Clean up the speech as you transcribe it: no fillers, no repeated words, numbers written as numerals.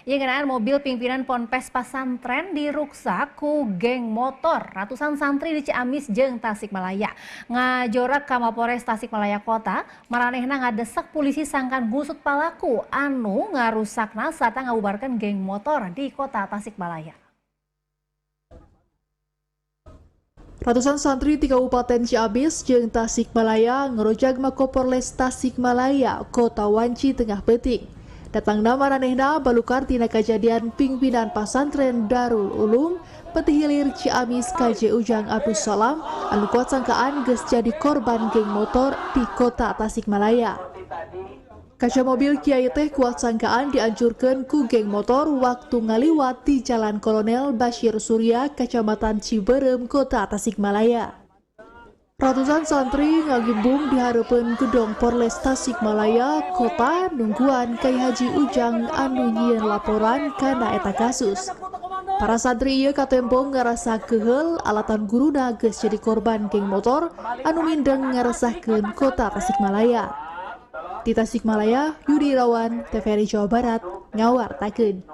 Ya, kendaraan mobil pimpinan Ponpes Pasantren diruksak ku geng motor. Ratusan santri di Ciamis jeung Tasikmalaya ngajorak ka Mapores Tasikmalaya Kota, maranehna ngadesak polisi sangkan gusut palaku anu ngarusakna sarta ngabubarkeun geng motor di Kota Tasikmalaya. Ratusan santri di Kabupaten Ciamis jeung Tasikmalaya ngerojag Mapores Tasikmalaya Kota Wanci Tengah Peuting. Datangna maranehna balukar tina kejadian pimpinan pasantren Darul Ulum Peti Hilir Ciamis KJ Ujang Abdus Salam anu kuat sangkaan geus jadi korban geng motor di Kota Tasikmalaya. Kaca mobil kiai teh kuat sangkaan dihancurkeun ku geng motor waktu ngaliwat di Jalan Kolonel Bashir Surya, Kecamatan Ciberem, Kota Tasikmalaya. Ratusan santri ngagimbung di hareupeun gedung Polres Tasikmalaya Kota nungguan Kyai Haji Ujang anu nyieun laporan kana eta kasus. Para santri ieu katempo ngarasa keheul alatan guruna geus jadi korban geng motor anu mindeng ngaresahkeun Kota Tasikmalaya. Di Tasikmalaya, Yudi Irawan, TVRI Jawa Barat, ngawartakeun.